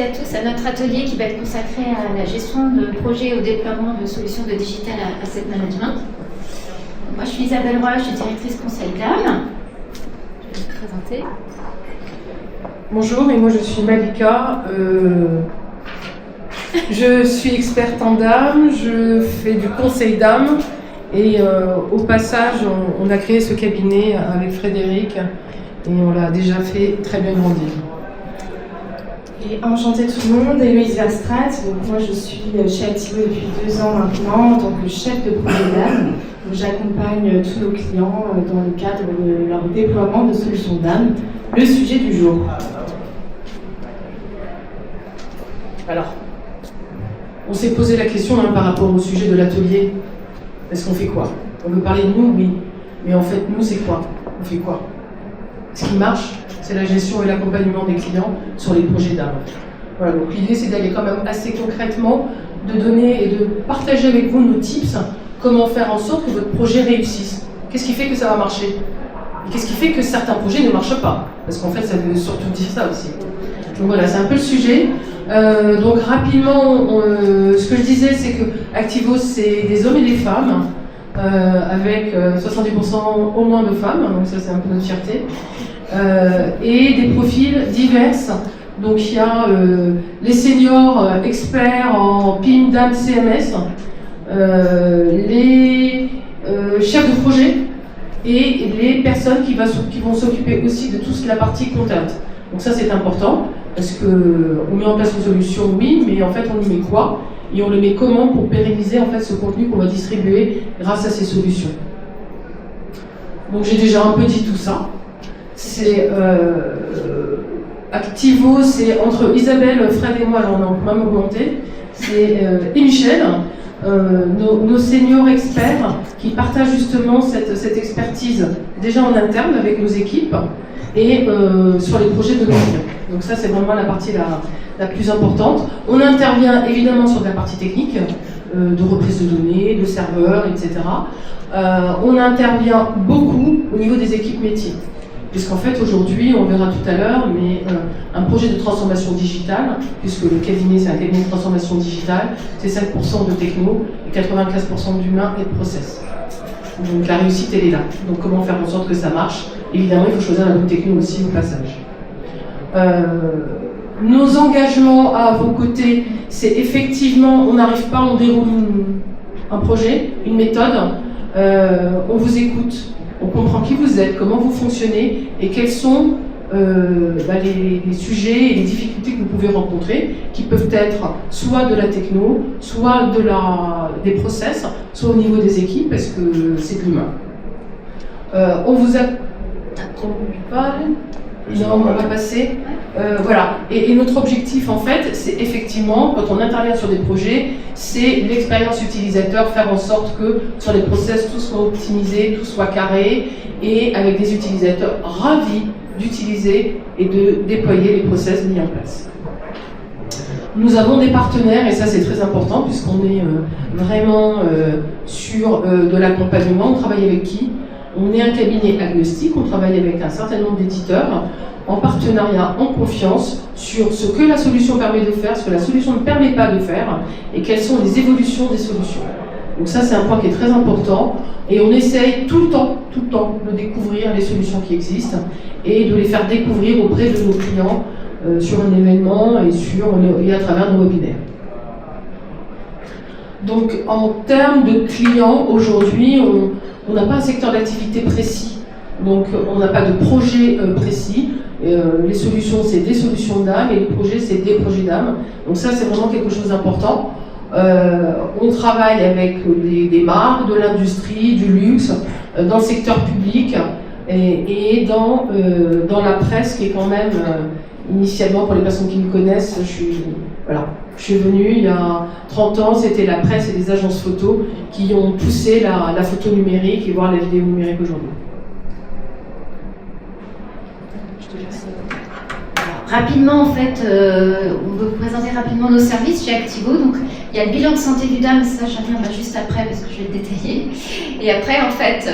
et à tous à notre atelier qui va être consacré à la gestion de projets et au déploiement de solutions de digital asset management. Moi, je suis Isabelle Roy, je suis directrice conseil DAM. Je vais vous présenter. Bonjour, et moi je suis Malika. Je suis experte en DAM, je fais du conseil DAM et au passage, on a créé ce cabinet avec Frédéric et on l'a déjà fait très bien grandir. Et enchantée tout le monde, Héloïse Verstraat. Donc moi je suis chez Activo depuis 2 ans maintenant en tant que chef de projet DAM. J'accompagne tous nos clients dans le cadre de leur déploiement de solutions DAM. Le sujet du jour. Alors, on s'est posé la question par rapport au sujet de l'atelier. Est-ce qu'on fait quoi? On veut parler de nous, oui. Mais en fait, nous, c'est quoi? On fait quoi? Ce qui marche, c'est la gestion et l'accompagnement des clients sur les projets DAM. Voilà, donc l'idée, c'est d'aller quand même assez concrètement, de donner et de partager avec vous nos tips, comment faire en sorte que votre projet réussisse. Qu'est-ce qui fait que ça va marcher? Et qu'est-ce qui fait que certains projets ne marchent pas? Parce qu'en fait, ça veut surtout dire ça aussi. Donc voilà, c'est un peu le sujet. Donc rapidement, ce que je disais, c'est que Activo, c'est des hommes et des femmes, avec 70% au moins de femmes, donc ça c'est un peu notre fierté, et des profils divers. Donc il y a les seniors experts en PIM, DAM, CMS, les chefs de projet et les personnes qui vont s'occuper aussi de tout ce qui est la partie comptable. Donc ça c'est important. Parce qu'on met en place une solution, oui, mais en fait on y met quoi? Et on le met comment pour pérenniser en fait ce contenu qu'on va distribuer grâce à ces solutions. Donc j'ai déjà un peu dit tout ça. C'est Activo, c'est entre Isabelle, Fred et moi, alors on a même augmenté, c'est et Michel, nos seniors experts qui partagent justement cette expertise déjà en interne avec nos équipes et sur les projets de nos clients. Donc ça, c'est vraiment la partie la plus importante. On intervient évidemment sur la partie technique, de reprise de données, de serveurs, etc. On intervient beaucoup au niveau des équipes métiers. Puisqu'en fait, aujourd'hui, on verra tout à l'heure, mais un projet de transformation digitale, puisque le cabinet, c'est un cabinet de transformation digitale, c'est 5% de techno et 95% d'humain et de process. Donc la réussite, elle est là. Donc comment faire en sorte que ça marche? Évidemment, il faut choisir la bonne techno aussi au passage. Nos engagements à vos côtés, c'est effectivement, on n'arrive pas, on déroule un projet, une méthode, on vous écoute, on comprend qui vous êtes, comment vous fonctionnez et quels sont les sujets et les difficultés que vous pouvez rencontrer, qui peuvent être soit de la techno, soit des process, soit au niveau des équipes, parce que c'est de l'humain. On vous a... Non, on va passer. Voilà. Et notre objectif, en fait, c'est effectivement, quand on intervient sur des projets, c'est l'expérience utilisateur, faire en sorte que sur les process, tout soit optimisé, tout soit carré, et avec des utilisateurs ravis d'utiliser et de déployer les process mis en place. Nous avons des partenaires, et ça c'est très important, puisqu'on est vraiment sur de l'accompagnement. On travaille avec qui? On est un cabinet agnostique, on travaille avec un certain nombre d'éditeurs, en partenariat, en confiance, sur ce que la solution permet de faire, ce que la solution ne permet pas de faire, et quelles sont les évolutions des solutions. Donc ça, c'est un point qui est très important, et on essaye tout le temps, de découvrir les solutions qui existent, et de les faire découvrir auprès de nos clients sur un événement et à travers nos webinaires. Donc en termes de clients, aujourd'hui, on n'a pas un secteur d'activité précis, donc on n'a pas de projet précis. Les solutions, c'est des solutions d'âme et les projets, c'est des projets d'âme. Donc ça, c'est vraiment quelque chose d'important. On travaille avec des marques, de l'industrie, du luxe, dans le secteur public et dans la presse qui est quand même, initialement, pour les personnes qui me connaissent, je suis venue il y a 30 ans, c'était la presse et les agences photo qui ont poussé la photo numérique et voire la vidéo numérique aujourd'hui. rapidement, en fait, on veut vous présenter rapidement nos services chez Activo. Donc, il y a le bilan de santé du DAM, ça j'en reviendrai juste après parce que je vais le détailler. Et après, en fait,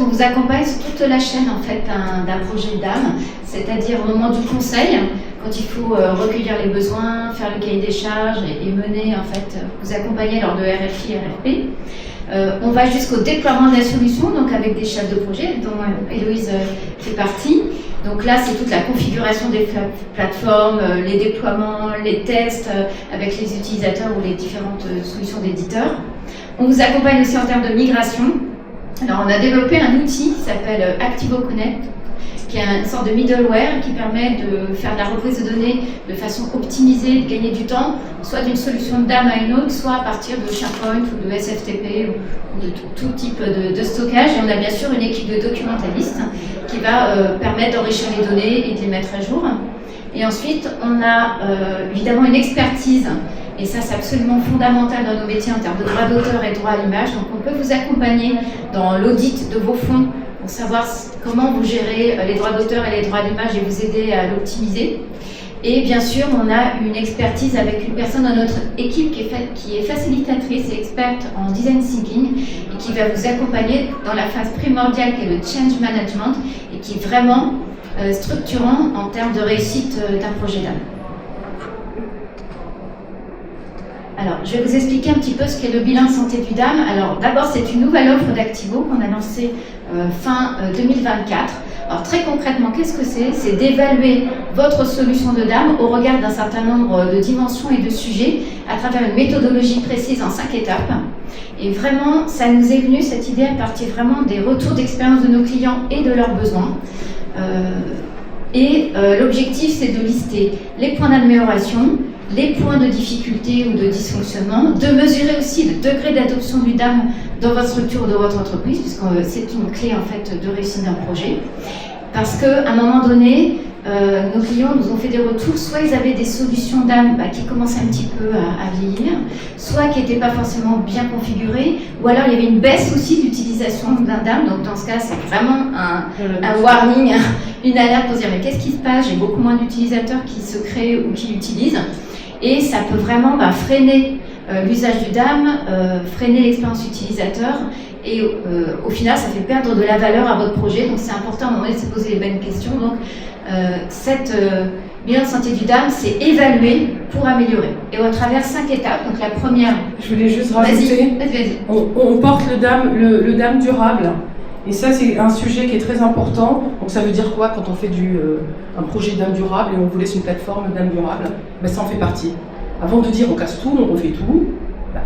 on vous accompagne sur toute la chaîne en fait, d'un projet de DAM, c'est-à-dire au moment du conseil, quand il faut recueillir les besoins, faire le cahier des charges et mener, en fait, vous accompagner lors de RFI, RFP. On va jusqu'au déploiement de la solution, donc avec des chefs de projet, dont Héloïse fait partie. Donc là, c'est toute la configuration des plateformes, les déploiements, les tests avec les utilisateurs ou les différentes solutions d'éditeurs. On vous accompagne aussi en termes de migration. Alors, on a développé un outil qui s'appelle Activo Connect, qui est une sorte de middleware qui permet de faire de la reprise de données de façon optimisée, de gagner du temps, soit d'une solution de DAM à une autre, soit à partir de SharePoint ou de SFTP ou de tout type de stockage. Et on a bien sûr une équipe de documentalistes qui va permettre d'enrichir les données et de les mettre à jour. Et ensuite, on a évidemment une expertise, et ça c'est absolument fondamental dans nos métiers en termes de droit d'auteur et droit à l'image. Donc on peut vous accompagner dans l'audit de vos fonds pour savoir comment vous gérez les droits d'auteur et les droits à l'image et vous aider à l'optimiser. Et bien sûr, on a une expertise avec une personne dans notre équipe qui est facilitatrice et experte en design thinking et qui va vous accompagner dans la phase primordiale qui est le change management et qui est vraiment structurant en termes de réussite d'un projet DAM. Alors, je vais vous expliquer un petit peu ce qu'est le bilan santé du DAM. Alors, d'abord, c'est une nouvelle offre d'Activo qu'on a lancée fin 2024. Alors, très concrètement, qu'est-ce que c'est? C'est d'évaluer votre solution de DAM au regard d'un certain nombre de dimensions et de sujets à travers une méthodologie précise en 5 étapes. Et vraiment, ça nous est venu, cette idée, à partir vraiment des retours d'expérience de nos clients et de leurs besoins. L'objectif, c'est de lister les points d'amélioration, les points de difficulté ou de dysfonctionnement, de mesurer aussi le degré d'adoption du DAM dans votre structure ou dans votre entreprise, puisque c'est une clé en fait de réussite d'un projet. Parce qu'à un moment donné, nos clients nous ont fait des retours, soit ils avaient des solutions DAM qui commençaient un petit peu à vieillir, soit qui n'étaient pas forcément bien configurées, ou alors il y avait une baisse aussi d'utilisation d'un DAM. Donc dans ce cas, c'est vraiment un warning, une alerte pour se dire mais qu'est-ce qui se passe? J'ai beaucoup moins d'utilisateurs qui se créent ou qui l'utilisent. Et ça peut vraiment freiner l'usage du DAM, freiner l'expérience utilisateur et au final ça fait perdre de la valeur à votre projet. Donc c'est important à un moment donné de se poser les bonnes questions. Donc cette bilan de santé du DAM, c'est évaluer pour améliorer. Et à travers 5 étapes, donc la première... Je voulais juste rajouter, vas-y. On porte le DAM durable. Et ça, c'est un sujet qui est très important. Donc ça veut dire quoi quand on fait un projet DAM durable et on vous laisse une plateforme DAM durable? Ça en fait partie. Avant de dire on casse tout, on refait tout,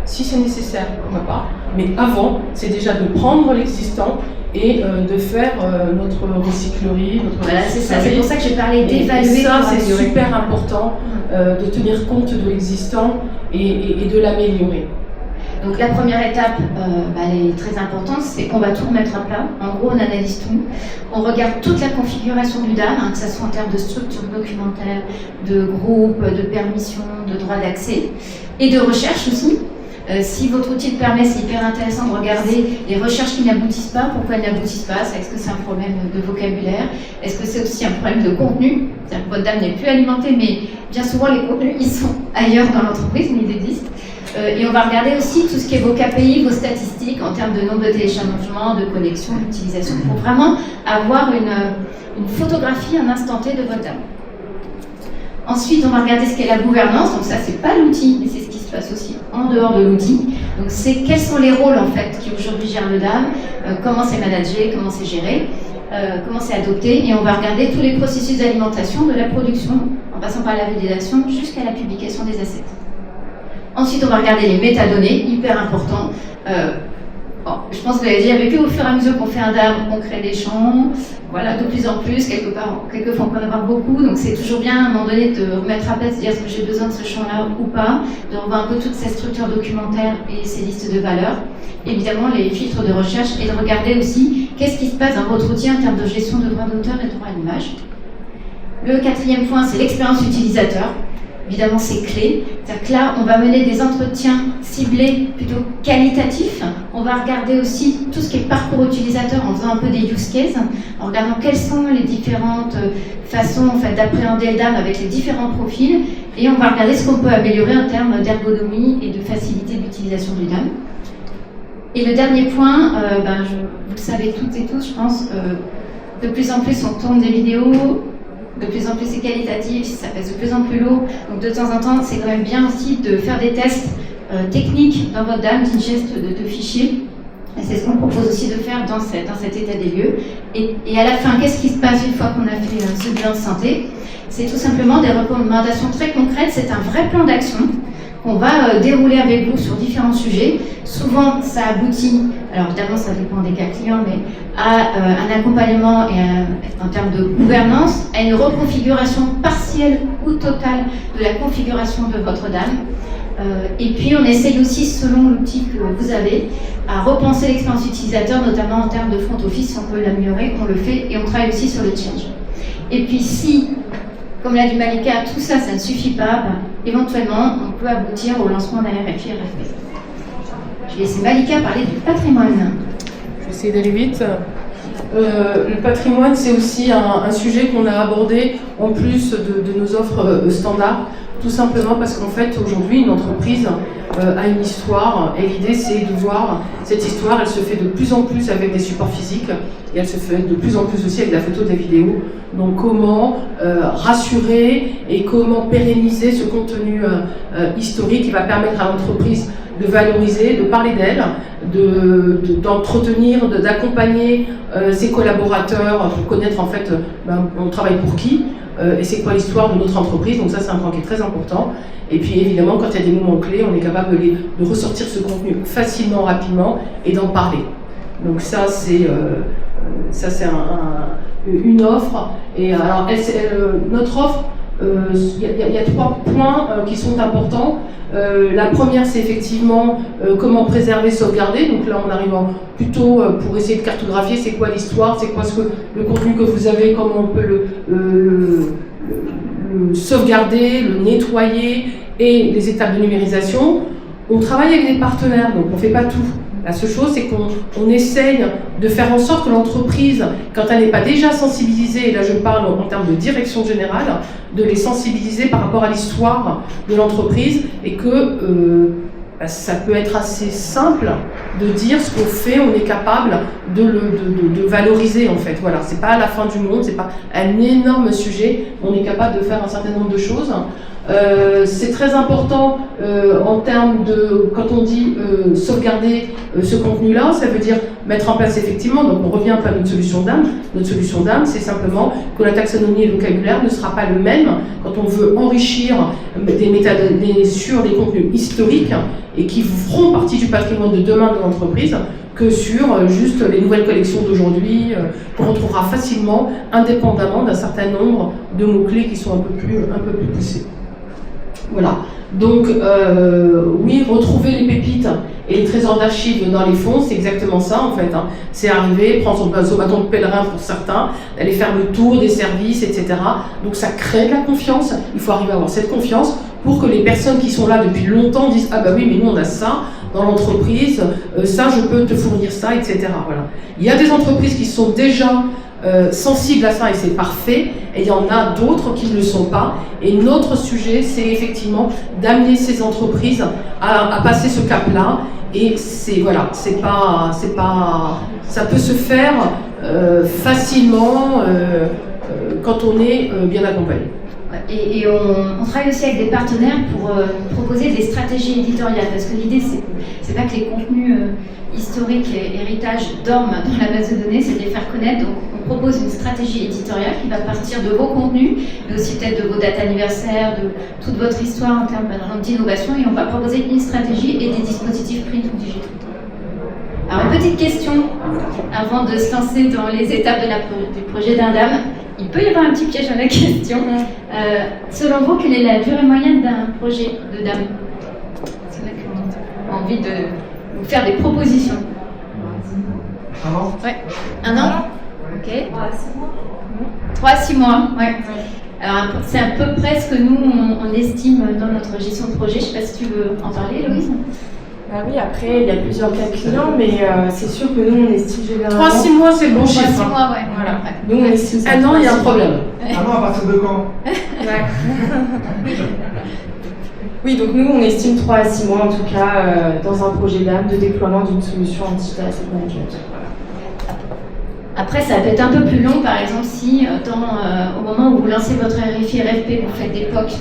si c'est nécessaire, pourquoi pas. Mais avant, c'est déjà de prendre l'existant et de faire notre recyclerie, Voilà, c'est ça. C'est pour ça que j'ai parlé d'évaluer. Ça, c'est super important de tenir compte de l'existant et de l'améliorer. Donc la première étape, elle est très importante, c'est qu'on va tout remettre à plat. En gros, on analyse tout. On regarde toute la configuration du DAM, que ce soit en termes de structure documentaire, de groupe, de permission, de droit d'accès et de recherche aussi. Si votre outil le permet, c'est hyper intéressant de regarder les recherches qui n'aboutissent pas. Pourquoi elles n'aboutissent pas? Est-ce que c'est un problème de vocabulaire? Est-ce que c'est aussi un problème de contenu? C'est-à-dire que votre DAM n'est plus alimenté, mais bien souvent les contenus, ils sont ailleurs dans l'entreprise, mais ils existent. Et on va regarder aussi tout ce qui est vos KPI, vos statistiques en termes de nombre de téléchargements, de connexions, d'utilisation, pour vraiment avoir une photographie, un instant T de votre DAM. Ensuite, on va regarder ce qu'est la gouvernance. Donc ça, c'est pas l'outil, mais c'est ce qui se passe aussi en dehors de l'outil. Donc c'est quels sont les rôles en fait qui aujourd'hui gèrent le DAM, comment c'est managé, comment c'est géré, comment c'est adopté. Et on va regarder tous les processus d'alimentation, de la production, en passant par la validation jusqu'à la publication des assets. Ensuite, on va regarder les métadonnées, hyper important. Je pense que vous l'avez déjà vécu, au fur et à mesure qu'on fait un DAM, on crée des champs, voilà, de plus en plus, quelquefois on peut en avoir beaucoup, donc c'est toujours bien à un moment donné de remettre à plat, de se dire est-ce que j'ai besoin de ce champ-là ou pas, de revoir un peu toutes ces structures documentaires et ces listes de valeurs, évidemment les filtres de recherche, et de regarder aussi qu'est-ce qui se passe dans votre outil en termes de gestion de droits d'auteur et de droits à l'image. Le quatrième point, c'est l'expérience utilisateur. évidemment, c'est clé. C'est-à-dire que là, on va mener des entretiens ciblés, plutôt qualitatifs. On va regarder aussi tout ce qui est parcours utilisateur en faisant un peu des use cases, en regardant quelles sont les différentes façons en fait, d'appréhender le DAM avec les différents profils. Et on va regarder ce qu'on peut améliorer en termes d'ergonomie et de facilité d'utilisation du DAM. Et le dernier point, vous le savez toutes et tous, je pense, de plus en plus on tourne des vidéos, de plus en plus c'est qualitatif, ça pèse de plus en plus lourd. Donc de temps en temps, c'est quand même bien aussi de faire des tests techniques dans votre DAM, digest de fichiers. Et c'est ce qu'on propose aussi de faire dans cet état des lieux. Et à la fin, qu'est-ce qui se passe une fois qu'on a fait ce bilan de santé? C'est tout simplement des recommandations très concrètes, c'est un vrai plan d'action qu'on va dérouler avec vous sur différents sujets. Souvent, ça aboutit, alors évidemment ça dépend des cas clients, mais à un accompagnement et en termes de gouvernance, à une reconfiguration partielle ou totale de la configuration de votre DAM. Et puis on essaye aussi, selon l'outil que vous avez, à repenser l'expérience utilisateur, notamment en termes de front office. Si on peut l'améliorer, on le fait, et on travaille aussi sur le change. Et puis si, comme l'a dit Malika, tout ça, ça ne suffit pas, éventuellement, on peut aboutir au lancement d'un RFI RFP. Je vais laisser Malika parler du patrimoine. Je vais essayer d'aller vite. Le patrimoine, c'est aussi un sujet qu'on a abordé en plus de nos offres standards, tout simplement parce qu'en fait, aujourd'hui, une entreprise a une histoire, et l'idée, c'est de voir cette histoire, elle se fait de plus en plus avec des supports physiques, et elle se fait de plus en plus aussi avec la photo, de la vidéo. Donc comment rassurer et comment pérenniser ce contenu historique qui va permettre à l'entreprise de valoriser, de parler d'elle, d'entretenir, d'accompagner ses collaborateurs pour connaître en fait on travaille pour qui et c'est quoi l'histoire de notre entreprise. Donc ça, c'est un point qui est très important. Et puis évidemment, quand il y a des moments clés, on est capable de ressortir ce contenu facilement, rapidement et d'en parler. Donc ça, c'est une offre. Et alors, notre offre, il y a 3 points qui sont importants. La première, c'est effectivement comment préserver, sauvegarder. Donc là, on arrive plutôt pour essayer de cartographier c'est quoi l'histoire, c'est quoi le contenu que vous avez, comment on peut le sauvegarder, le nettoyer et les étapes de numérisation. On travaille avec des partenaires, donc on ne fait pas tout. La seule chose, c'est qu'on essaye de faire en sorte que l'entreprise, quand elle n'est pas déjà sensibilisée, et là je parle en termes de direction générale, de les sensibiliser par rapport à l'histoire de l'entreprise, et que ça peut être assez simple de dire ce qu'on fait, on est capable de valoriser en fait. Voilà, c'est pas à la fin du monde, c'est pas un énorme sujet, on est capable de faire un certain nombre de choses. C'est très important en termes de, quand on dit sauvegarder ce contenu-là, ça veut dire mettre en place effectivement, donc on revient un peu à notre solution DAM. Notre solution DAM, c'est simplement que la taxonomie et le vocabulaire ne sera pas le même quand on veut enrichir des métadonnées sur des contenus historiques et qui feront partie du patrimoine de demain de l'entreprise, que sur juste les nouvelles collections d'aujourd'hui, qu'on retrouvera facilement, indépendamment d'un certain nombre de mots-clés qui sont un peu plus poussés. Voilà, donc oui, retrouver les pépites et les trésors d'archives dans les fonds, c'est exactement ça en fait. Hein. C'est arriver, prendre son bâton de pèlerin pour certains, aller faire le tour des services, etc. Donc ça crée de la confiance, il faut arriver à avoir cette confiance pour que les personnes qui sont là depuis longtemps disent « Ah bah oui, mais nous on a ça dans l'entreprise, ça je peux te fournir ça, etc. » Voilà. Il y a des entreprises qui sont déjà sensibles à ça et c'est parfait, et il y en a d'autres qui ne le sont pas. Et notre sujet, c'est effectivement d'amener ces entreprises à passer ce cap-là. Et c'est voilà, c'est pas, ça peut se faire facilement quand on est bien accompagné. Et on travaille aussi avec des partenaires pour proposer des stratégies éditoriales, parce que l'idée, c'est pas que les contenus historiques et héritage dorment dans la base de données, c'est de les faire connaître. Donc on propose une stratégie éditoriale qui va partir de vos contenus, mais aussi peut-être de vos dates anniversaires, de toute votre histoire en termes d'innovation, et on va proposer une stratégie et des dispositifs print ou digitaux. Alors une petite question avant de se lancer dans les étapes du projet d'un DAM. Il peut y avoir un petit piège à la question. Selon vous, quelle est la durée moyenne d'un projet de DAM? C'est vrai qu'on a envie de vous faire des propositions. 1 an. Ouais. 1 an. Ok. 3 à 6 mois. Ouais. Alors, c'est à peu près ce que nous, on estime dans notre gestion de projet. Je ne sais pas si tu veux en parler, Louise. Bah oui, après, il y a plusieurs cas clients, mais c'est sûr que nous, on estime généralement... 3-6 mois, c'est le bon chiffre. 3-6 mois, ouais. Voilà. Nous, on estime ça. Un an, il y a un problème. Ah non, à partir de quand? Oui, donc nous, on estime 3 à 6 mois, en tout cas, dans un projet d'âme de déploiement d'une solution en digital asset management. Voilà. Après, ça peut être un peu plus long, par exemple, si au moment où vous lancez votre RFI, RFP, vous faites des POC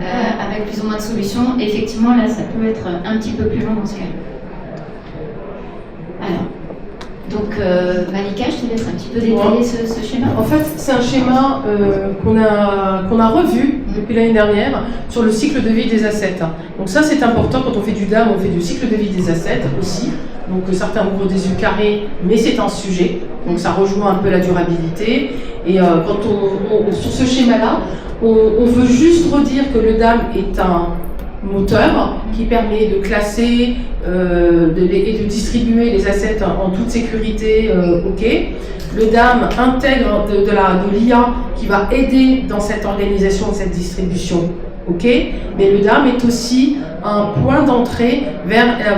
avec plus ou moins de solutions, effectivement, là, ça peut être un petit peu plus long dans ce cas. Alors, donc, Malika, je te laisse un petit peu détailler ce schéma. En fait, c'est un schéma qu'on a revu depuis l'année dernière sur le cycle de vie des assets. Donc ça, c'est important quand on fait du DAM, on fait du cycle de vie des assets aussi. Donc certains ouvrent des yeux carrés, mais c'est un sujet. Donc ça rejoint un peu la durabilité. Et quand sur ce schéma-là, on veut juste redire que le DAM est un moteur qui permet de classer et de distribuer les assets en toute sécurité. OK. Le DAM intègre de l'IA qui va aider dans cette organisation, cette distribution. OK. Mais le DAM est aussi un point d'entrée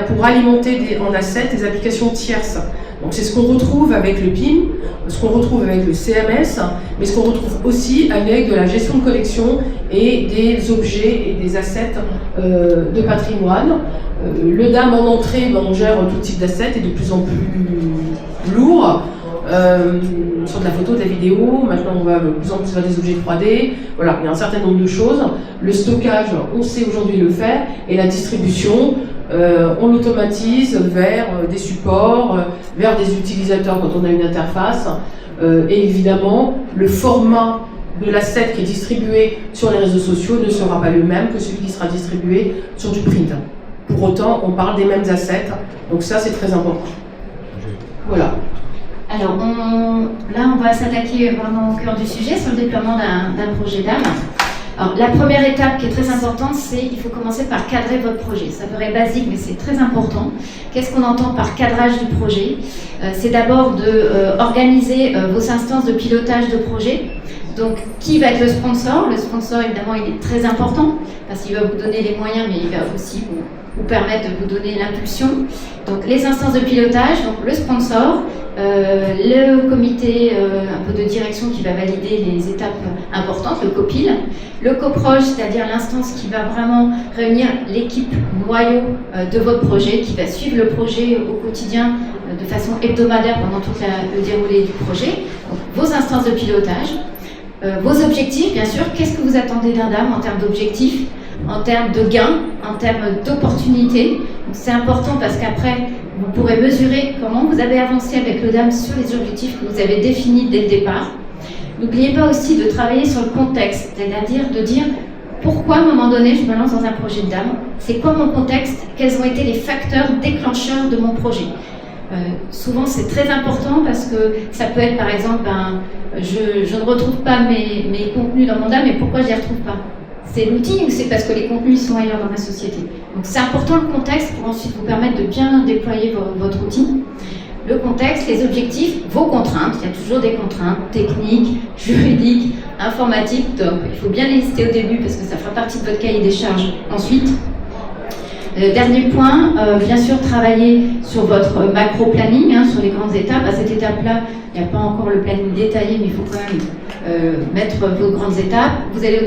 pour alimenter en assets des applications tierces. Donc c'est ce qu'on retrouve avec le PIM, ce qu'on retrouve avec le CMS, mais ce qu'on retrouve aussi avec de la gestion de collection et des objets et des assets de patrimoine. Le DAM en entrée, on gère tout type d'assets et de plus en plus lourd. Sur de la photo, de la vidéo, maintenant on va de plus en plus vers des objets 3D, voilà, il y a un certain nombre de choses. Le stockage, on sait aujourd'hui le faire, et la distribution, on l'automatise vers des supports, vers des utilisateurs quand on a une interface, et évidemment, le format de l'asset qui est distribué sur les réseaux sociaux ne sera pas le même que celui qui sera distribué sur du print. Pour autant, on parle des mêmes assets, donc ça c'est très important. Voilà. Alors, là, on va s'attaquer vraiment au cœur du sujet sur le déploiement d'un projet d'âme. Alors, la première étape qui est très importante, c'est qu'il faut commencer par cadrer votre projet. Ça paraît basique, mais c'est très important. Qu'est-ce qu'on entend par cadrage du projet? C'est d'abord d'organiser vos instances de pilotage de projet. Donc, qui va être le sponsor? Le sponsor, évidemment, il est très important parce qu'il va vous donner les moyens, mais il va aussi vous permettre de vous donner l'impulsion. Donc, les instances de pilotage, donc le sponsor, le comité un peu de direction qui va valider les étapes importantes, le COPIL, le coproche, c'est-à-dire l'instance qui va vraiment réunir l'équipe noyau de votre projet, qui va suivre le projet au quotidien de façon hebdomadaire pendant tout le déroulé du projet. Donc, vos instances de pilotage. Vos objectifs, bien sûr, qu'est-ce que vous attendez d'un DAM en termes d'objectifs, en termes de gains, en termes d'opportunités. C'est important parce qu'après, vous pourrez mesurer comment vous avez avancé avec le DAM sur les objectifs que vous avez définis dès le départ. N'oubliez pas aussi de travailler sur le contexte, c'est-à-dire de dire pourquoi à un moment donné je me lance dans un projet de DAM, c'est quoi mon contexte, quels ont été les facteurs déclencheurs de mon projet. Souvent c'est très important parce que ça peut être par exemple je ne retrouve pas mes contenus dans mon DAM, mais pourquoi je ne les retrouve pas? C'est l'outil ou c'est parce que les contenus sont ailleurs dans ma société? Donc c'est important le contexte pour ensuite vous permettre de bien déployer votre outil. Le contexte, les objectifs, vos contraintes, il y a toujours des contraintes techniques, juridiques, informatiques, donc il faut bien les lister au début parce que ça fera partie de votre cahier des charges ensuite. Dernier point, bien sûr, travailler sur votre macro-planning, sur les grandes étapes. À cette étape-là, il n'y a pas encore le planning détaillé, mais il faut quand même mettre vos grandes étapes. Vous allez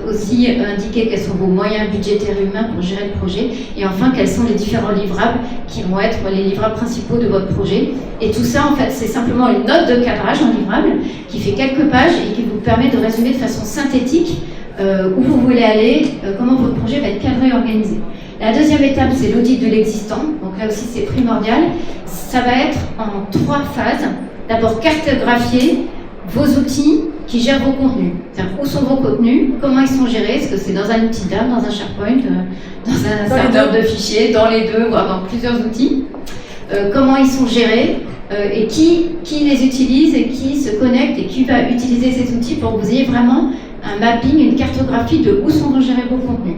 aussi indiquer quels sont vos moyens budgétaires et humains pour gérer le projet. Et enfin, quels sont les différents livrables qui vont être les livrables principaux de votre projet. Et tout ça, en fait, c'est simplement une note de cadrage en livrable qui fait quelques pages et qui vous permet de résumer de façon synthétique où vous voulez aller, comment votre projet va être cadré et organisé. La deuxième étape, c'est l'audit de l'existant. Donc là aussi, c'est primordial. Ça va être en 3 phases. D'abord, cartographier vos outils qui gèrent vos contenus. C'est-à-dire, où sont vos contenus, comment ils sont gérés, est-ce que c'est dans un outil DAM, dans un SharePoint, dans un serveur de fichiers, dans les deux, voire dans plusieurs outils. Comment ils sont gérés et qui les utilise et qui se connecte et qui va utiliser ces outils pour que vous ayez vraiment un mapping, une cartographie de où sont gérés vos contenus.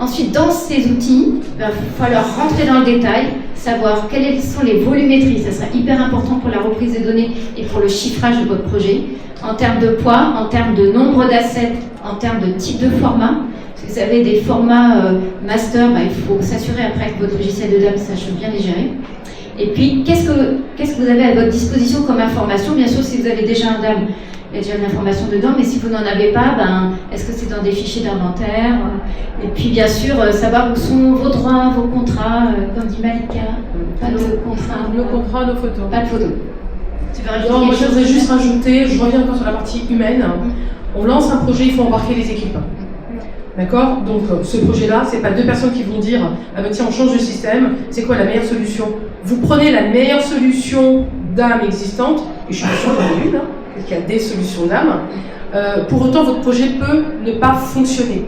Ensuite, dans ces outils, il va falloir rentrer dans le détail, savoir quelles sont les volumétries. Ça sera hyper important pour la reprise des données et pour le chiffrage de votre projet. En termes de poids, en termes de nombre d'assets, en termes de type de format. Si vous avez des formats master, il faut s'assurer après que votre logiciel de DAM sache bien les gérer. Et puis, qu'est-ce que vous avez à votre disposition comme information? Bien sûr, si vous avez déjà un DAM, il y a déjà une information dedans, mais si vous n'en avez pas, est-ce que c'est dans des fichiers d'inventaire? Et puis, bien sûr, savoir où sont vos droits, vos contrats, comme dit Malika, pas de contrats. Nos contrats, nos photos. Pas de photos. Tu veux rajouter Non, moi quelque je chose? voudrais juste rajouter, je reviens encore sur la partie humaine. On lance un projet, il faut embarquer les équipes. D'accord? Donc ce projet-là, c'est pas deux personnes qui vont dire ah ben tiens, on change de système, c'est quoi la meilleure solution? Vous prenez la meilleure solution d'âme existante, et je suis pas sûre qu'il y en a une, parce qu'il y a des solutions d'âme. Pour autant, votre projet peut ne pas fonctionner.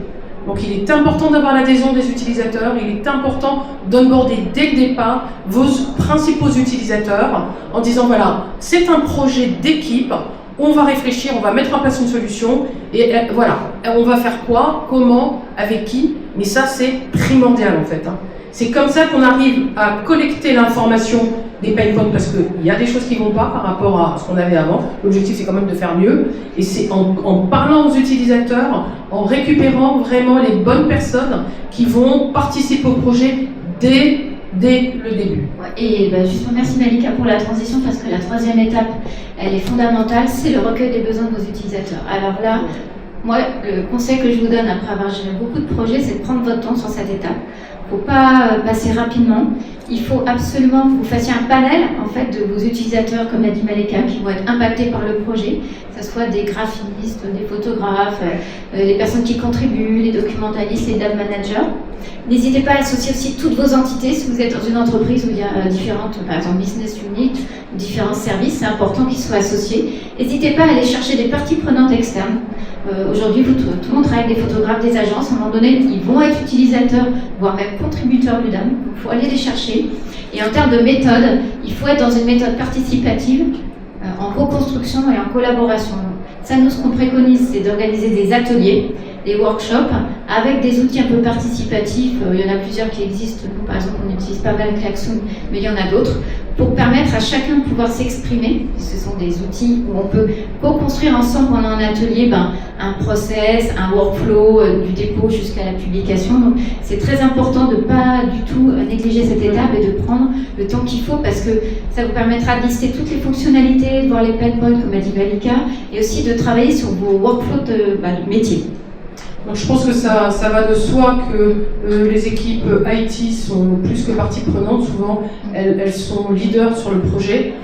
Donc il est important d'avoir l'adhésion des utilisateurs, il est important d'onboarder dès le départ vos principaux utilisateurs en disant voilà, c'est un projet d'équipe, on va réfléchir, on va mettre en place une solution et voilà, on va faire quoi, comment, avec qui, mais ça c'est primordial en fait. C'est comme ça qu'on arrive à collecter l'information des pain points parce qu'il y a des choses qui ne vont pas par rapport à ce qu'on avait avant. L'objectif c'est quand même de faire mieux et c'est en parlant aux utilisateurs, en récupérant vraiment les bonnes personnes qui vont participer au projet dès le début. Ouais, et justement, merci Malika pour la transition parce que la troisième étape, elle est fondamentale, c'est le recueil des besoins de vos utilisateurs. Alors là, moi, le conseil que je vous donne après avoir géré beaucoup de projets, c'est de prendre votre temps sur cette étape. Il ne faut pas passer rapidement. Il faut absolument que vous fassiez un panel en fait, de vos utilisateurs, comme l'a dit Malika, qui vont être impactés par le projet, que ce soit des graphistes, des photographes, les personnes qui contribuent, les documentalistes, les data managers. N'hésitez pas à associer aussi toutes vos entités. Si vous êtes dans une entreprise où il y a différentes, par exemple, business units, différents services, c'est important qu'ils soient associés. N'hésitez pas à aller chercher des parties prenantes externes. Aujourd'hui, tout le monde travaille avec des photographes, des agences. À un moment donné, ils vont être utilisateurs, voire même contributeurs du DAM. Il faut aller les chercher. Et en termes de méthode, il faut être dans une méthode participative, en co-construction et en collaboration. Ça, nous, ce qu'on préconise, c'est d'organiser des ateliers, des workshops, avec des outils un peu participatifs. Il y en a plusieurs qui existent. Nous, par exemple, on utilise pas mal Klaxoon, mais il y en a d'autres, pour permettre à chacun de pouvoir s'exprimer. Ce sont des outils où on peut co-construire ensemble pendant un atelier un process, un workflow du dépôt jusqu'à la publication. Donc, c'est très important de ne pas du tout négliger cette étape et de prendre le temps qu'il faut parce que ça vous permettra de lister toutes les fonctionnalités, de voir les pain points, comme a dit Malika, et aussi de travailler sur vos workflows du métier. Donc je pense que ça va de soi que les équipes IT sont plus que partie prenante. Souvent, elles sont leaders sur le projet.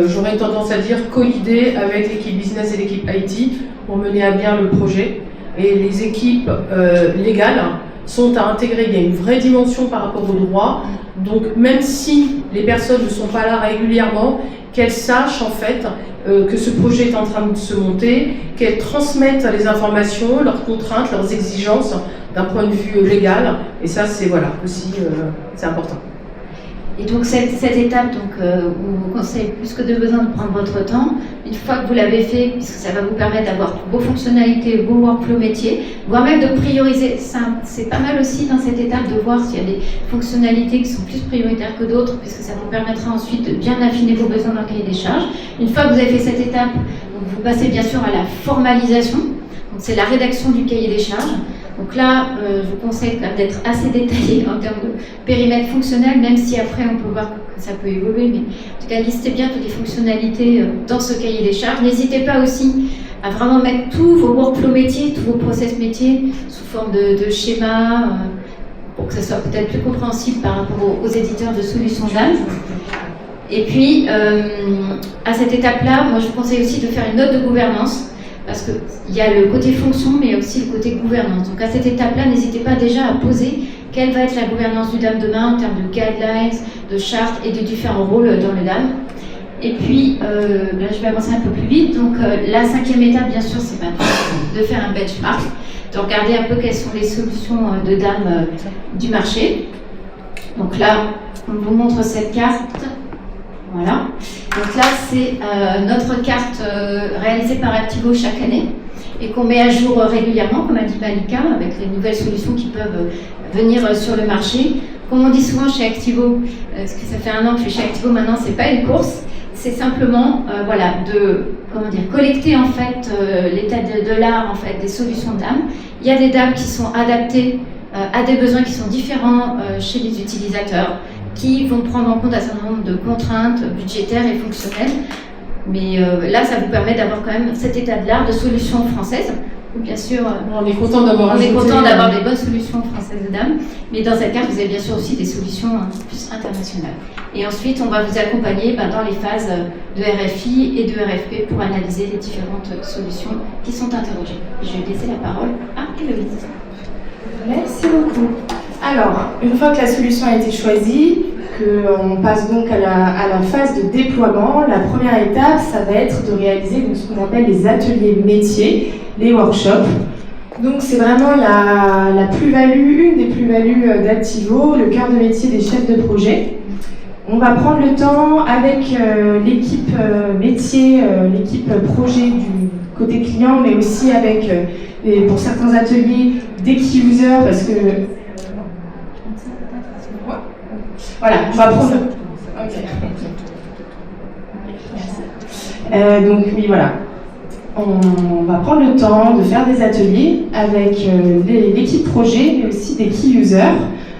J'aurais tendance à dire co-leader avec l'équipe business et l'équipe IT pour mener à bien le projet. Et les équipes légales sont à intégrer. Il y a une vraie dimension par rapport aux droits. Donc même si les personnes ne sont pas là régulièrement, qu'elles sachent en fait que ce projet est en train de se monter, qu'elles transmettent les informations, leurs contraintes, leurs exigences d'un point de vue légal. Et ça, c'est voilà, aussi c'est important. Et donc cette étape où on vous conseille plus que de besoin de prendre votre temps, une fois que vous l'avez fait, puisque ça va vous permettre d'avoir vos fonctionnalités, vos workflows métiers, voire même de prioriser. C'est pas mal aussi dans cette étape de voir s'il y a des fonctionnalités qui sont plus prioritaires que d'autres, puisque ça vous permettra ensuite de bien affiner vos besoins dans le cahier des charges. Une fois que vous avez fait cette étape, donc vous passez bien sûr à la formalisation. Donc c'est la rédaction du cahier des charges. Donc là, je vous conseille d'être assez détaillé en termes de périmètre fonctionnel, même si après on peut voir que ça peut évoluer, mais en tout cas, listez bien toutes les fonctionnalités dans ce cahier des charges. N'hésitez pas aussi à vraiment mettre tous vos workflows métiers, tous vos process métiers sous forme de schéma, pour que ça soit peut-être plus compréhensible par rapport aux éditeurs de solutions DAM. Et puis, à cette étape-là, moi je vous conseille aussi de faire une note de gouvernance. Parce qu'il y a le côté fonction, mais aussi le côté gouvernance. Donc à cette étape-là, n'hésitez pas déjà à poser quelle va être la gouvernance du DAM demain en termes de guidelines, de chartes et de différents rôles dans le DAM. Et puis, là je vais avancer un peu plus vite. Donc la cinquième étape, bien sûr, c'est de faire un benchmark, de regarder un peu quelles sont les solutions de DAM du marché. Donc là, on vous montre cette carte. Voilà. Donc là, c'est notre carte réalisée par Activo chaque année. et qu'on met à jour régulièrement, comme a dit Malika, avec les nouvelles solutions qui peuvent venir sur le marché. Comme on dit souvent chez Activo, parce que ça fait 1 an que je suis chez Activo maintenant, c'est pas une course, c'est simplement de collecter en fait l'état de l'art, en fait, des solutions d'âme. Il y a des DAM qui sont adaptées à des besoins qui sont différents chez les utilisateurs, qui vont prendre en compte un certain nombre de contraintes budgétaires et fonctionnelles. Mais là, ça vous permet d'avoir quand même cet état de l'art de solutions françaises. Bien sûr, on est content d'avoir des bonnes solutions françaises de dames, mais dans cette carte, vous avez bien sûr aussi des solutions plus internationales. Et ensuite, on va vous accompagner dans les phases de RFI et de RFP pour analyser les différentes solutions qui sont interrogées. Je vais laisser la parole à Héloïse. Merci beaucoup. Alors, une fois que la solution a été choisie, qu'on passe donc à la phase de déploiement, la première étape, ça va être de réaliser ce qu'on appelle les ateliers métiers, les workshops. Donc c'est vraiment la plus-value, une des plus-values d'Activo, le cœur de métier des chefs de projet. On va prendre le temps avec l'équipe métier, l'équipe projet du côté client, mais aussi avec, pour certains ateliers, des key users, parce que... Voilà, on va prendre... Donc oui, voilà. On va prendre le temps de faire des ateliers avec l'équipe projet, mais aussi des key users,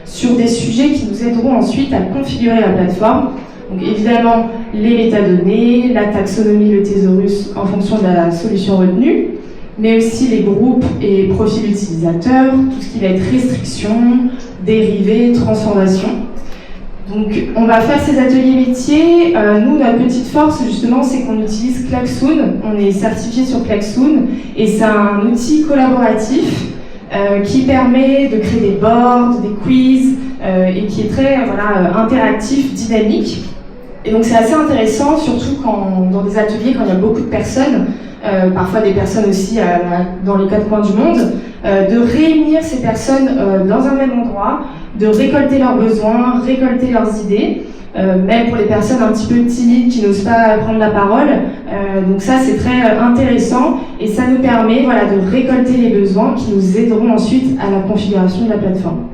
sur des sujets qui nous aideront ensuite à configurer la plateforme. Donc évidemment, les métadonnées, la taxonomie, le thésaurus en fonction de la solution retenue, mais aussi les groupes et profils utilisateurs, tout ce qui va être restriction, dérivés, transformation. Donc, on va faire ces ateliers métiers. Nous, notre petite force, justement, c'est qu'on utilise Klaxoon. On est certifié sur Klaxoon et c'est un outil collaboratif qui permet de créer des boards, des quiz et qui est très interactif, dynamique. Et donc, c'est assez intéressant, surtout dans des ateliers, quand il y a beaucoup de personnes, parfois des personnes aussi dans les 4 coins du monde, de réunir ces personnes dans un même endroit, de récolter leurs besoins, récolter leurs idées, même pour les personnes un petit peu timides qui n'osent pas prendre la parole. Donc ça, c'est très intéressant et ça nous permet de récolter les besoins qui nous aideront ensuite à la configuration de la plateforme.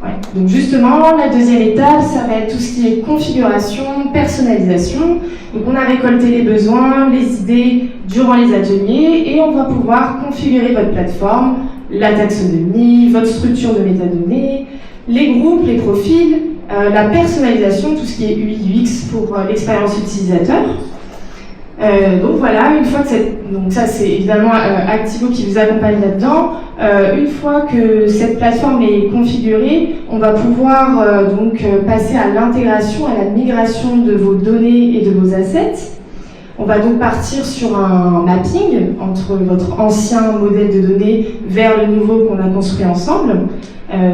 Ouais. Donc justement, la deuxième étape, ça va être tout ce qui est configuration, personnalisation. Donc on a récolté les besoins, les idées durant les ateliers et on va pouvoir configurer votre plateforme, la taxonomie, votre structure de métadonnées, les groupes, les profils, la personnalisation, tout ce qui est UI, UX pour l'expérience utilisateur. Donc voilà, une fois que donc ça c'est évidemment Activo qui vous accompagne là-dedans. Une fois que cette plateforme est configurée, on va pouvoir passer à l'intégration, à la migration de vos données et de vos assets. On va donc partir sur un mapping entre votre ancien modèle de données vers le nouveau qu'on a construit ensemble.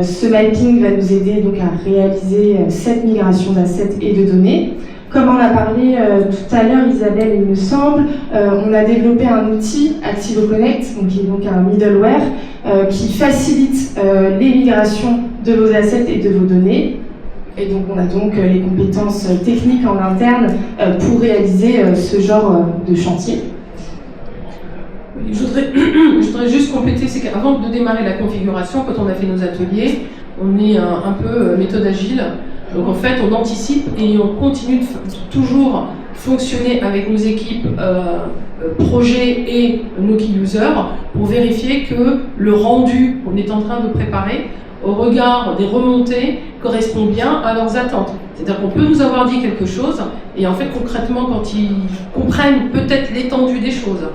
Ce mapping va nous aider donc à réaliser cette migration d'assets et de données. Comme on a parlé tout à l'heure, Isabelle, il me semble, on a développé un outil, Activo Connect, qui est donc un middleware, qui facilite les migrations de vos assets et de vos données. Et donc on a donc les compétences techniques en interne pour réaliser ce genre de chantier. Je voudrais juste compléter, c'est qu'avant de démarrer la configuration, quand on a fait nos ateliers, on est un peu méthode agile. Donc en fait, on anticipe et on continue de toujours fonctionner avec nos équipes projet et nos key users pour vérifier que le rendu qu'on est en train de préparer au regard des remontées correspond bien à leurs attentes. C'est-à-dire qu'on peut nous avoir dit quelque chose et en fait concrètement quand ils comprennent peut-être l'étendue des choses,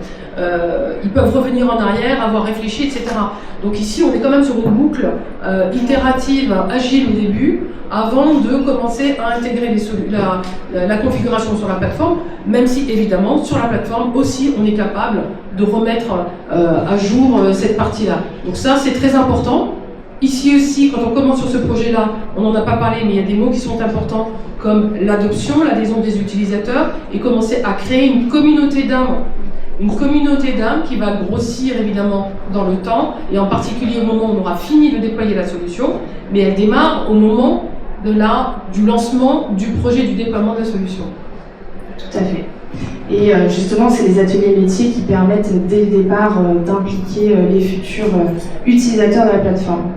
ils peuvent revenir en arrière, avoir réfléchi, etc. Donc ici on est quand même sur une boucle itérative, agile au début, avant de commencer à intégrer la configuration sur la plateforme, même si évidemment sur la plateforme aussi on est capable de remettre à jour cette partie-là. Donc ça c'est très important. Ici aussi, quand on commence sur ce projet-là, on n'en a pas parlé, mais il y a des mots qui sont importants comme l'adoption, l'adhésion des utilisateurs et commencer à créer une communauté d'âme. Une communauté d'âme qui va grossir évidemment dans le temps et en particulier au moment où on aura fini de déployer la solution, mais elle démarre au moment du lancement du projet du déploiement de la solution. Tout à fait. Et justement, c'est les ateliers métiers qui permettent dès le départ d'impliquer les futurs utilisateurs de la plateforme.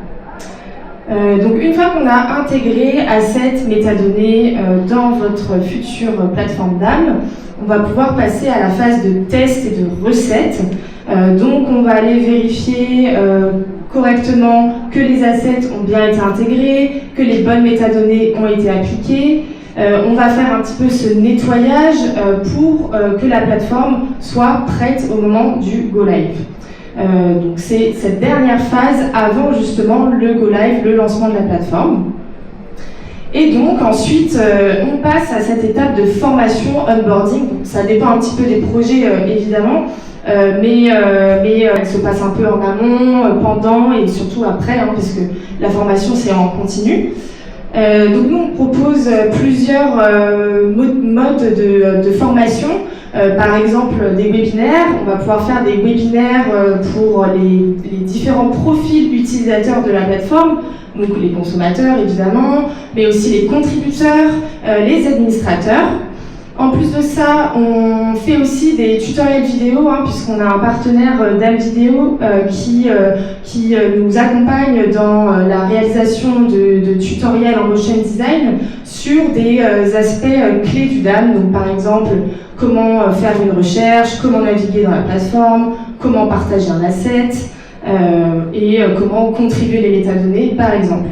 Donc une fois qu'on a intégré Asset, métadonnées dans votre future plateforme DAM, on va pouvoir passer à la phase de test et de recette. Donc on va aller vérifier correctement que les assets ont bien été intégrés, que les bonnes métadonnées ont été appliquées. On va faire un petit peu ce nettoyage pour que la plateforme soit prête au moment du Go Live. Donc c'est cette dernière phase avant justement le Go Live, le lancement de la plateforme. Et donc ensuite, on passe à cette étape de formation, onboarding. Donc, ça dépend un petit peu des projets évidemment, mais elle se passe un peu en amont, pendant et surtout après, hein, parce que la formation c'est en continu. Donc nous on propose plusieurs modes de formation. Par exemple des webinaires, on va pouvoir faire des webinaires pour les différents profils utilisateurs de la plateforme, donc les consommateurs évidemment, mais aussi les contributeurs, les administrateurs. En plus de ça, on fait aussi des tutoriels vidéo, hein, puisqu'on a un partenaire DAM Vidéo qui nous accompagne dans la réalisation de tutoriels en motion design sur des aspects clés du DAM. Donc par exemple, comment faire une recherche, comment naviguer dans la plateforme, comment partager un asset et comment contribuer les métadonnées par exemple.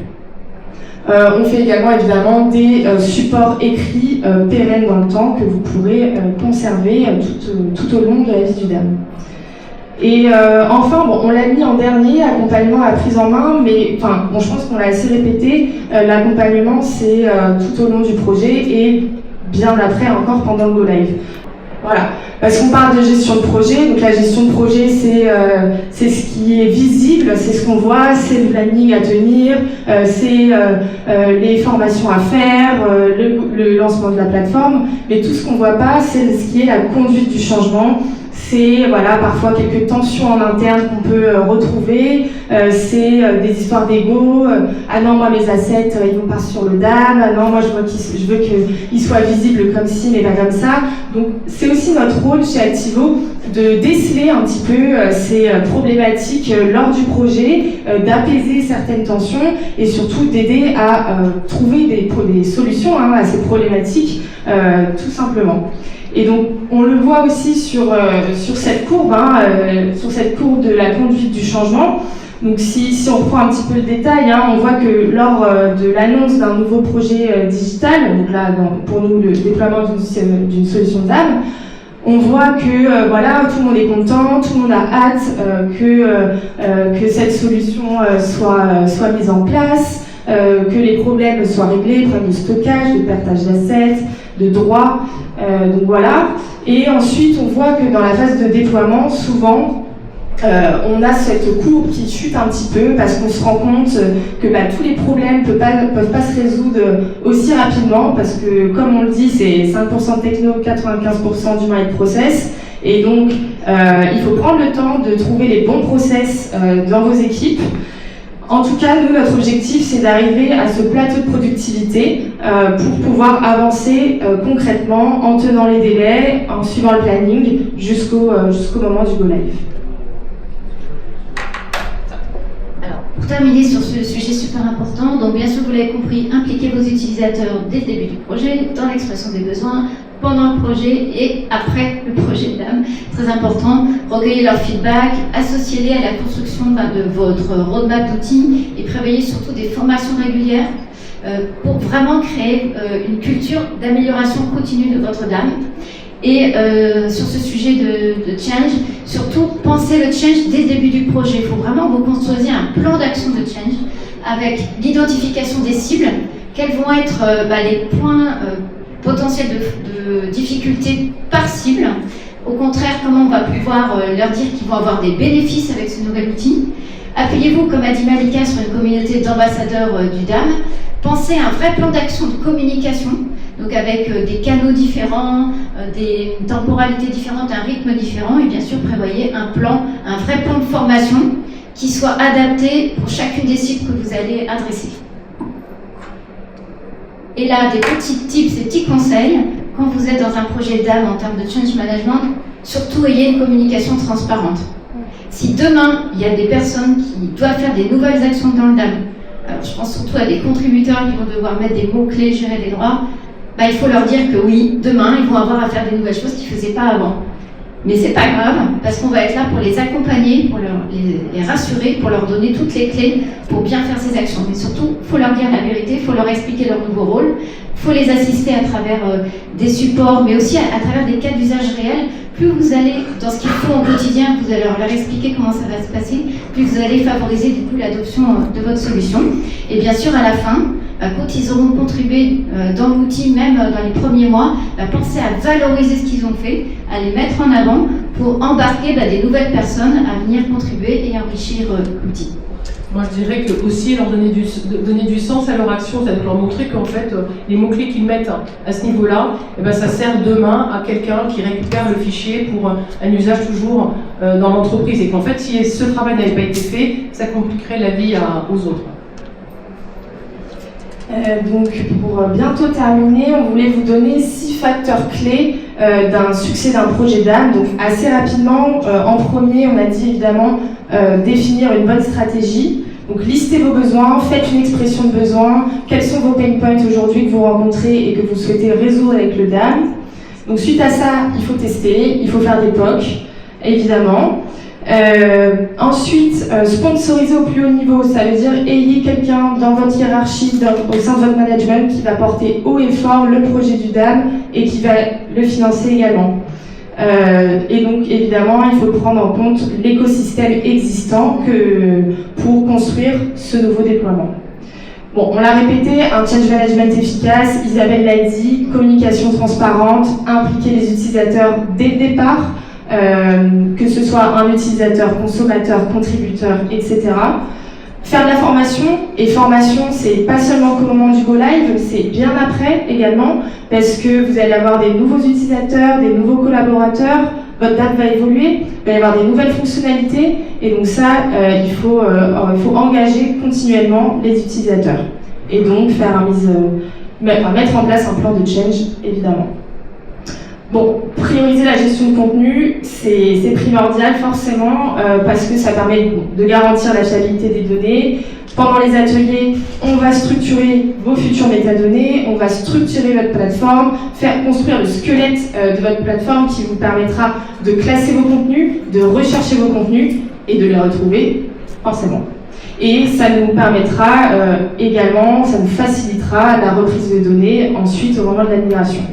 On fait également évidemment des supports écrits pérennes dans le temps que vous pourrez conserver tout au long de la vie du DAM. Et enfin, bon, on l'a mis en dernier, accompagnement à prise en main, mais enfin, bon, je pense qu'on l'a assez répété, l'accompagnement c'est tout au long du projet et bien après encore pendant le Go Live. Voilà, parce qu'on parle de gestion de projet, donc la gestion de projet c'est ce qui est visible, c'est ce qu'on voit, c'est le planning à tenir, c'est les formations à faire, le lancement de la plateforme, mais tout ce qu'on voit pas, c'est ce qui est la conduite du changement. C'est voilà, parfois quelques tensions en interne qu'on peut retrouver, c'est des histoires d'ego, ah non moi mes assets ils vont pas sur le DAM, ah non moi je veux qu'ils soient visibles comme ci mais pas comme ça. Donc c'est aussi notre rôle chez Activo de déceler un petit peu ces problématiques lors du projet, d'apaiser certaines tensions et surtout d'aider à trouver des solutions à ces problématiques tout simplement. Et donc, on le voit aussi sur cette courbe, sur cette courbe de la conduite du changement. Donc, si on reprend un petit peu le détail, on voit que lors de l'annonce d'un nouveau projet digital, donc là, pour nous, le déploiement d'une solution DAM, on voit que voilà, tout le monde est content, tout le monde a hâte que cette solution soit mise en place, que les problèmes soient réglés, problèmes de stockage, de partage d'assets, de droits, donc voilà. Et ensuite, on voit que dans la phase de déploiement, souvent, on a cette courbe qui chute un petit peu parce qu'on se rend compte que tous les problèmes peuvent pas se résoudre aussi rapidement parce que, comme on le dit, c'est 5% techno, 95% d'humain et de process. Et donc, il faut prendre le temps de trouver les bons process dans vos équipes. En tout cas, nous, notre objectif, c'est d'arriver à ce plateau de productivité pour pouvoir avancer concrètement en tenant les délais, en suivant le planning jusqu'au moment du Go Live. Alors, pour terminer sur ce sujet super important, donc bien sûr, vous l'avez compris, impliquez vos utilisateurs dès le début du projet, dans l'expression des besoins, pendant le projet et après le projet DAM. Très important, recueillez leur feedback, associez-les à la construction de votre roadmap d'outils et prévoyez surtout des formations régulières pour vraiment créer une culture d'amélioration continue de votre DAM. Et sur ce sujet de change, surtout pensez le change dès le début du projet. Il faut vraiment que vous construisiez un plan d'action de change avec l'identification des cibles, quels vont être les points potentiels de difficultés par cible. Au contraire, comment on va pouvoir leur dire qu'ils vont avoir des bénéfices avec ce nouvel outil. Appuyez-vous, comme a dit Malika, sur une communauté d'ambassadeurs du DAM. Pensez à un vrai plan d'action de communication, donc avec des canaux différents, des temporalités différentes, un rythme différent, et bien sûr prévoyez un vrai plan de formation qui soit adapté pour chacune des cibles que vous allez adresser. Et là, des petits tips, des petits conseils. quand vous êtes dans un projet d'âme en termes de change management, surtout ayez une communication transparente. Si demain, il y a des personnes qui doivent faire des nouvelles actions dans le DAM, alors je pense surtout à des contributeurs qui vont devoir mettre des mots-clés, gérer des droits, il faut leur dire que oui, demain, ils vont avoir à faire des nouvelles choses qu'ils ne faisaient pas avant. Mais c'est pas grave, parce qu'on va être là pour les accompagner, pour les rassurer, pour leur donner toutes les clés pour bien faire ces actions. Mais surtout, il faut leur dire la vérité, il faut leur expliquer leur nouveau rôle, il faut les assister à travers des supports, mais aussi à travers des cas d'usage réels. Plus vous allez dans ce qu'il faut au quotidien, vous allez leur expliquer comment ça va se passer, plus vous allez favoriser du coup l'adoption de votre solution. Et bien sûr, à la fin, quand ils auront contribué dans l'outil, même dans les premiers mois, pensez à valoriser ce qu'ils ont fait, à les mettre en avant pour embarquer des nouvelles personnes à venir contribuer et enrichir l'outil. Moi, je dirais que aussi leur donner du sens à leur action, c'est-à-dire leur montrer qu'en fait, les mots-clés qu'ils mettent à ce niveau-là, ça sert demain à quelqu'un qui récupère le fichier pour un usage toujours dans l'entreprise. Et qu'en fait, si ce travail n'avait pas été fait, ça compliquerait la vie aux autres. Donc, pour bientôt terminer, on voulait vous donner 6 facteurs clés d'un succès d'un projet d'âme. Donc, assez rapidement, en premier, on a dit évidemment définir une bonne stratégie. Donc, listez vos besoins, faites une expression de besoin. Quels sont vos pain points aujourd'hui que vous rencontrez et que vous souhaitez résoudre avec le DAM? Donc, suite à ça, il faut tester, il faut faire des POC, évidemment. Ensuite, sponsoriser au plus haut niveau, ça veut dire ayez quelqu'un dans votre hiérarchie, au sein de votre management, qui va porter haut et fort le projet du DAM et qui va le financer également. Et donc, évidemment, il faut prendre en compte l'écosystème existant pour construire ce nouveau déploiement. Bon, on l'a répété, un change management efficace, Isabelle l'a dit, communication transparente, impliquer les utilisateurs dès le départ, que ce soit un utilisateur, consommateur, contributeur, etc. Faire de la formation, et formation, c'est pas seulement qu'au moment du go live, c'est bien après également, parce que vous allez avoir des nouveaux utilisateurs, des nouveaux collaborateurs, votre DAM va évoluer, il va y avoir des nouvelles fonctionnalités, et donc ça, il faut engager continuellement les utilisateurs. Et donc mettre en place un plan de change, évidemment. Bon, prioriser la gestion de contenu, c'est primordial forcément parce que ça permet de garantir la fiabilité des données. Pendant les ateliers, on va structurer vos futures métadonnées, on va structurer votre plateforme, faire construire le squelette de votre plateforme qui vous permettra de classer vos contenus, de rechercher vos contenus et de les retrouver forcément. Et ça nous permettra également, ça nous facilitera la reprise de données ensuite au moment de la migration.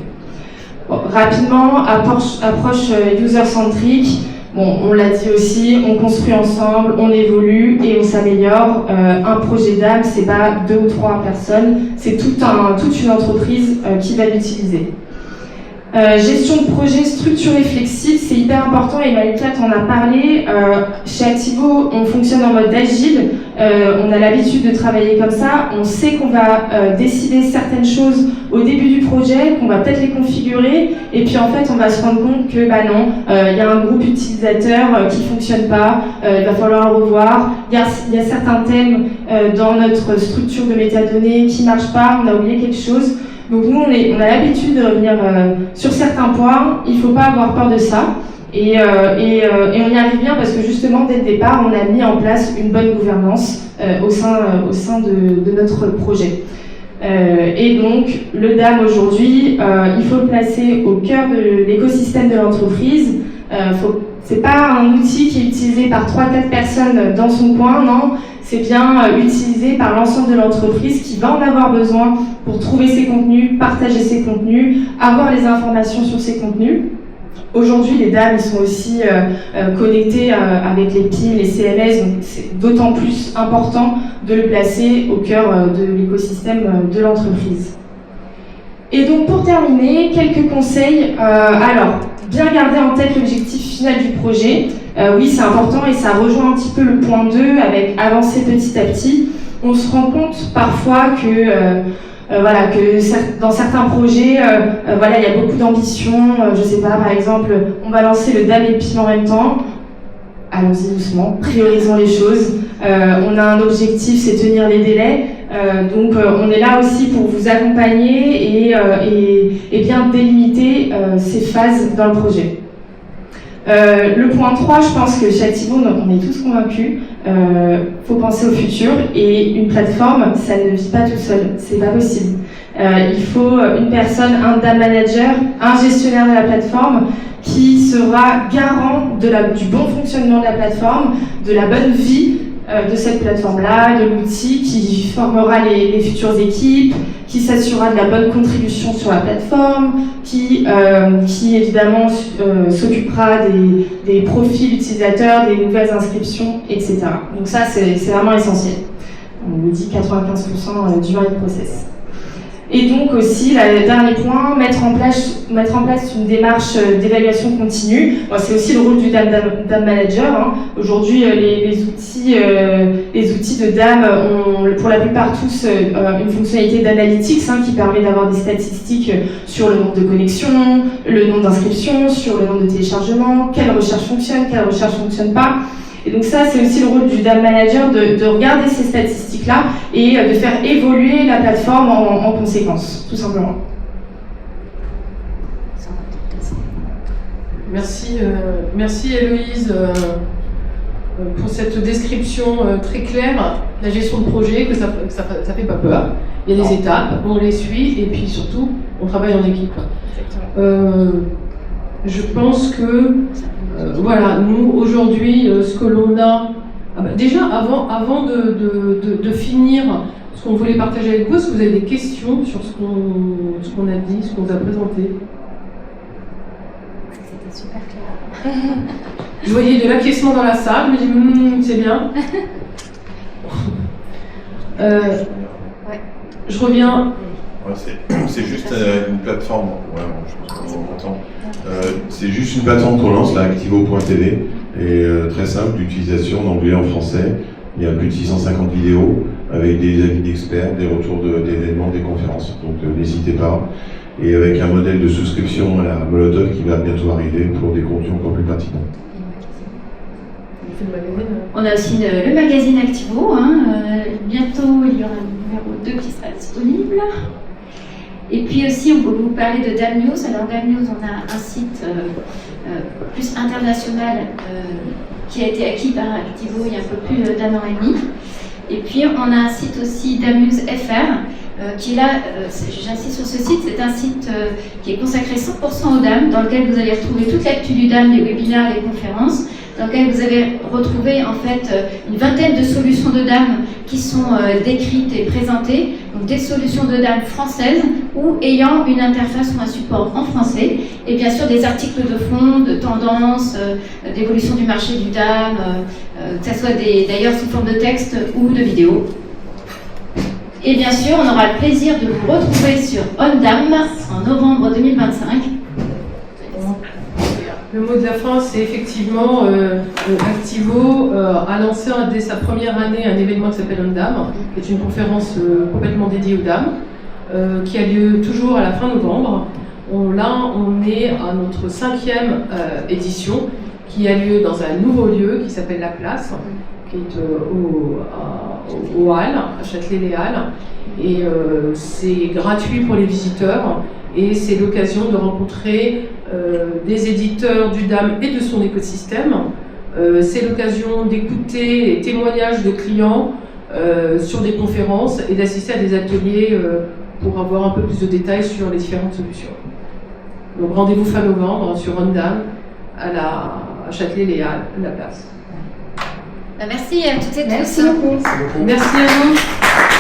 Bon, rapidement, approche user-centric. Bon, on l'a dit aussi, on construit ensemble, on évolue et on s'améliore. Un projet d'âme, c'est pas 2 ou 3 personnes, c'est toute une entreprise qui va l'utiliser. Gestion de projet structuré flexible, c'est hyper important et Malika t'en a parlé. Chez Activo, on fonctionne en mode agile, on a l'habitude de travailler comme ça, on sait qu'on va décider certaines choses au début du projet, qu'on va peut-être les configurer et puis en fait on va se rendre compte que non, il y a un groupe utilisateur qui fonctionne pas, il va falloir le revoir, il y a certains thèmes dans notre structure de métadonnées qui marchent pas, on a oublié quelque chose. Donc nous, on a l'habitude de revenir sur certains points, il ne faut pas avoir peur de ça. Et on y arrive bien parce que justement, dès le départ, on a mis en place une bonne gouvernance au sein de notre projet. Et donc, le DAM aujourd'hui, il faut le placer au cœur de l'écosystème de l'entreprise. C'est pas un outil qui est utilisé par 3-4 personnes dans son coin, non. C'est bien utilisé par l'ensemble de l'entreprise qui va en avoir besoin pour trouver ses contenus, partager ses contenus, avoir les informations sur ses contenus. Aujourd'hui, les DAM ils sont aussi connectés avec les PIM, les CMS, donc c'est d'autant plus important de le placer au cœur de l'écosystème de l'entreprise. Et donc pour terminer, quelques conseils. Alors, bien garder en tête l'objectif final du projet. Oui, c'est important et ça rejoint un petit peu le point 2 avec avancer petit à petit. On se rend compte parfois que dans certains projets, il y a beaucoup d'ambition. Je sais pas, par exemple, on va lancer le DAM et le PIM en même temps. Allons-y doucement, priorisons les choses. On a un objectif, c'est tenir les délais. Donc on est là aussi pour vous accompagner et bien délimiter ces phases dans le projet. Le point 3, je pense que chez Activo, on est tous convaincus, faut penser au futur, et une plateforme, ça ne vit pas tout seul, c'est pas possible. Il faut une personne, un data manager, un gestionnaire de la plateforme qui sera garant du bon fonctionnement de la plateforme, de la bonne vie de cette plateforme-là, de l'outil, qui formera les futures équipes, qui s'assurera de la bonne contribution sur la plateforme, qui évidemment s'occupera des profils utilisateurs, des nouvelles inscriptions, etc. Donc ça, c'est vraiment essentiel. On nous dit 95% du mind process. Et donc aussi, le dernier point, mettre en place une démarche d'évaluation continue. Bon, c'est aussi le rôle du DAM Manager. Hein. Aujourd'hui, les outils de DAM ont pour la plupart tous une fonctionnalité d'analytics qui permet d'avoir des statistiques sur le nombre de connexions, le nombre d'inscriptions, sur le nombre de téléchargements, quelle recherche fonctionne, quelle recherche ne fonctionne pas. Et donc ça, c'est aussi le rôle du DAM Manager de regarder ces statistiques-là et de faire évoluer la plateforme en conséquence, tout simplement. Merci Héloïse pour cette description très claire de la gestion de projet, que ça fait pas peur. Il y a des étapes, on les suit et puis surtout, on travaille en équipe. Je pense que voilà, nous aujourd'hui, ce que l'on a, déjà avant de finir ce qu'on voulait partager avec vous, est-ce que vous avez des questions sur ce qu'on a dit, ce qu'on vous a présenté? C'était super clair. Je voyais de l'acquiescement dans la salle, je me dis c'est bien. Je reviens. Ouais, c'est juste une plateforme. Ouais, je pense qu'on m'entend. C'est juste une plateforme qu'on lance, là, Activo.tv, et très simple d'utilisation, en anglais, en français. Il y a plus de 650 vidéos avec des avis d'experts, des retours d'événements, des conférences. Donc n'hésitez pas. Et avec un modèle de souscription à la Molotov qui va bientôt arriver pour des contenus encore plus pertinents. On a aussi le magazine Activo. Bientôt, il y aura un numéro 2 qui sera disponible. Et puis aussi, on peut vous parler de DAM News. Alors, DAM News, on a un site plus international qui a été acquis par Activo il y a un peu plus d'un an et demi. Et puis, on a un site aussi, DAM News FR, qui est là, j'insiste sur ce site, c'est un site qui est consacré 100% au DAM, dans lequel vous allez retrouver toute l'actu du DAM, les webinaires, les conférences, dans lequel vous allez retrouver en fait une vingtaine de solutions de DAM qui sont décrites et présentées, donc des solutions de DAM françaises ou ayant une interface ou un support en français, et bien sûr des articles de fond, de tendances, d'évolution du marché du DAM, que ce soit d'ailleurs sous forme de texte ou de vidéo. Et bien sûr, on aura le plaisir de vous retrouver sur OnDAM en novembre 2025. Le mot de la fin, c'est effectivement Activo a lancé dès sa première année un événement qui s'appelle OnDAM, qui est une conférence complètement dédiée au DAM, qui a lieu toujours à la fin novembre. Là, on est à notre 5e édition, qui a lieu dans un nouveau lieu qui s'appelle La Place, qui est au Halles, à Châtelet-les-Halles. Et c'est gratuit pour les visiteurs. Et c'est l'occasion de rencontrer des éditeurs du DAM et de son écosystème. C'est l'occasion d'écouter les témoignages de clients sur des conférences et d'assister à des ateliers pour avoir un peu plus de détails sur les différentes solutions. Donc rendez-vous fin novembre sur OnDAM à Châtelet-les-Halles, La Place. Merci à toutes et tous. Merci beaucoup. Merci à vous.